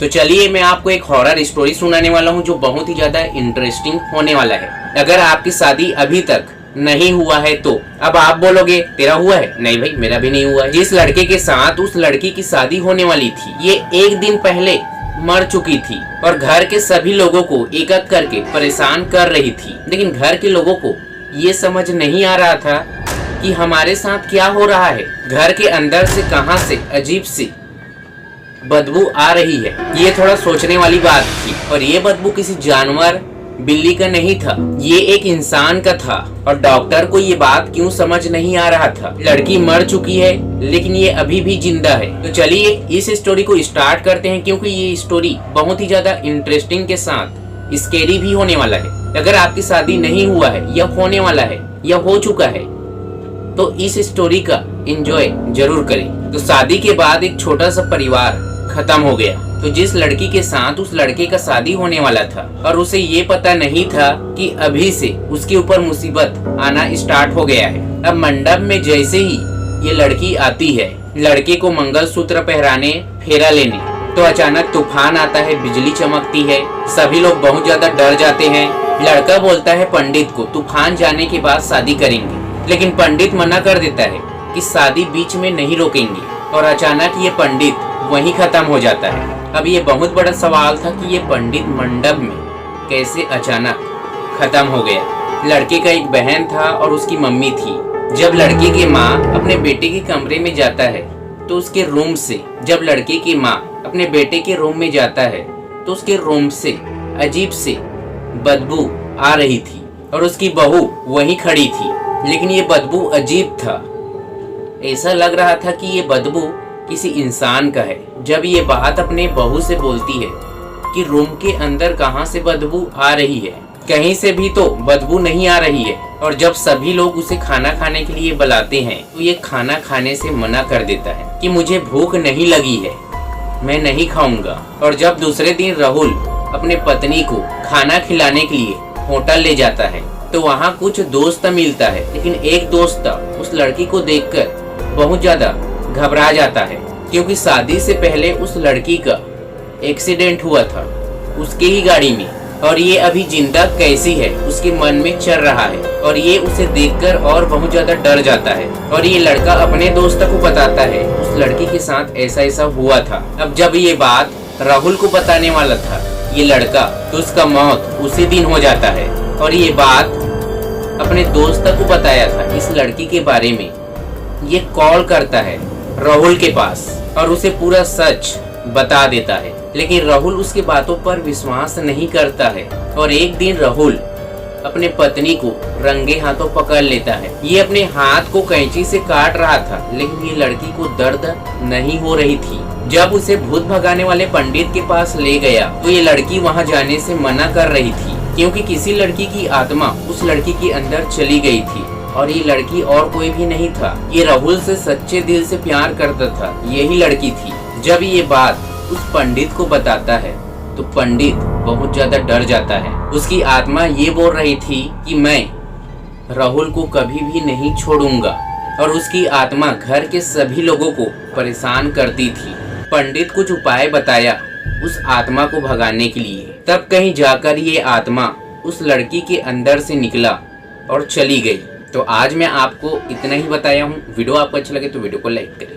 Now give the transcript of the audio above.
तो चलिए मैं आपको एक हॉरर स्टोरी सुनाने वाला हूँ जो बहुत ही ज्यादा इंटरेस्टिंग होने वाला है। अगर आपकी शादी अभी तक नहीं हुआ है तो अब आप बोलोगे तेरा हुआ है? नहीं भाई, मेरा भी नहीं हुआ है। जिस लड़के के साथ उस लड़की की शादी होने वाली थी, ये एक दिन पहले मर चुकी थी और घर के सभी लोगों को एक एक करके परेशान कर रही थी। लेकिन घर के लोगों को ये समझ नहीं आ रहा था कि हमारे साथ क्या हो रहा है। घर के अंदर से कहां से अजीब सी बदबू आ रही है। ये थोड़ा सोचने वाली बात थी। और ये बदबू किसी जानवर बिल्ली का नहीं था, ये एक इंसान का था। और डॉक्टर को ये बात क्यों समझ नहीं आ रहा था। लड़की मर चुकी है लेकिन ये अभी भी जिंदा है। तो चलिए इस स्टोरी को स्टार्ट करते हैं, क्योंकि ये स्टोरी बहुत ही ज्यादा इंटरेस्टिंग के साथ स्कैरी भी होने वाला है। अगर आपकी शादी नहीं हुआ है या होने वाला है या हो चुका है तो इस स्टोरी का एंजॉय जरूर करें। तो शादी के बाद एक छोटा सा परिवार खत्म हो गया। तो जिस लड़की के साथ उस लड़के का शादी होने वाला था और उसे ये पता नहीं था कि अभी से उसके ऊपर मुसीबत आना स्टार्ट हो गया है। अब मंडप में जैसे ही ये लड़की आती है, लड़के को मंगलसूत्र पहराने, फेरा लेने, तो अचानक तूफान आता है, बिजली चमकती है, सभी लोग बहुत ज्यादा डर जाते हैं। लड़का बोलता है पंडित को तूफान जाने के बाद शादी करेंगे, लेकिन पंडित मना कर देता है कि शादी बीच में नहीं रोकेंगे। और अचानक ये पंडित वहीं खत्म हो जाता है। अब ये बहुत बड़ा सवाल था कि ये पंडित मंडप में कैसे अचानक खत्म हो गया। लड़के का एक बहन था और उसकी मम्मी थी। जब लड़के की माँ अपने बेटे के कमरे में जाता है तो उसके रूम से, जब लड़के की माँ अपने बेटे के रूम में जाता है तो उसके रूम से अजीब से बदबू आ रही थी और उसकी बहू वहीं खड़ी थी। लेकिन ये बदबू अजीब था, ऐसा लग रहा था कि ये बदबू किसी इंसान का है। जब ये बात अपने बहू से बोलती है कि रूम के अंदर कहां से बदबू आ रही है, कहीं से भी तो बदबू नहीं आ रही है। और जब सभी लोग उसे खाना खाने के लिए बुलाते हैं तो ये खाना खाने से मना कर देता है कि मुझे भूख नहीं लगी है, मैं नहीं खाऊंगा। और जब दूसरे दिन राहुल अपने पत्नी को खाना खिलाने के लिए होटल ले जाता है तो वहाँ कुछ दोस्त मिलता है। लेकिन एक दोस्त उस लड़की को देखकर बहुत ज्यादा घबरा जाता है, क्योंकि शादी से पहले उस लड़की का एक्सीडेंट हुआ था उसके ही गाड़ी में। और ये अभी जिंदा कैसी है उसके मन में चल रहा है। और ये उसे देखकर और बहुत ज्यादा डर जाता है। और ये लड़का अपने दोस्त को बताता है उस लड़की के साथ ऐसा ऐसा हुआ था। अब जब ये बात राहुल को बताने वाला था ये लड़का, तो उसका मौत उसी दिन हो जाता है। और ये बात अपने दोस्त को बताया था इस लड़की के बारे में। ये कॉल करता है राहुल के पास और उसे पूरा सच बता देता है। लेकिन राहुल उसकी बातों पर विश्वास नहीं करता है। और एक दिन राहुल अपने पत्नी को रंगे हाथों पकड़ लेता है। ये अपने हाथ को कैंची से काट रहा था, लेकिन ये लड़की को दर्द नहीं हो रही थी। जब उसे भूत भगाने वाले पंडित के पास ले गया तो ये लड़की वहाँ जाने से मना कर रही थी, क्योंकि किसी लड़की की आत्मा उस लड़की के अंदर चली गई थी। और ये लड़की और कोई भी नहीं था, ये राहुल से सच्चे दिल से प्यार करता था, यही लड़की थी। जब ये बात उस पंडित को बताता है तो पंडित बहुत ज्यादा डर जाता है। उसकी आत्मा ये बोल रही थी कि मैं राहुल को कभी भी नहीं छोड़ूंगा। और उसकी आत्मा घर के सभी लोगों को परेशान करती थी। पंडित कुछ उपाय बताया उस आत्मा को भगाने के लिए। तब कहीं जाकर ये आत्मा उस लड़की के अंदर से निकला और चली गई। तो आज मैं आपको इतना ही बताया हूँ। वीडियो आपको अच्छा लगे तो वीडियो को लाइक करें।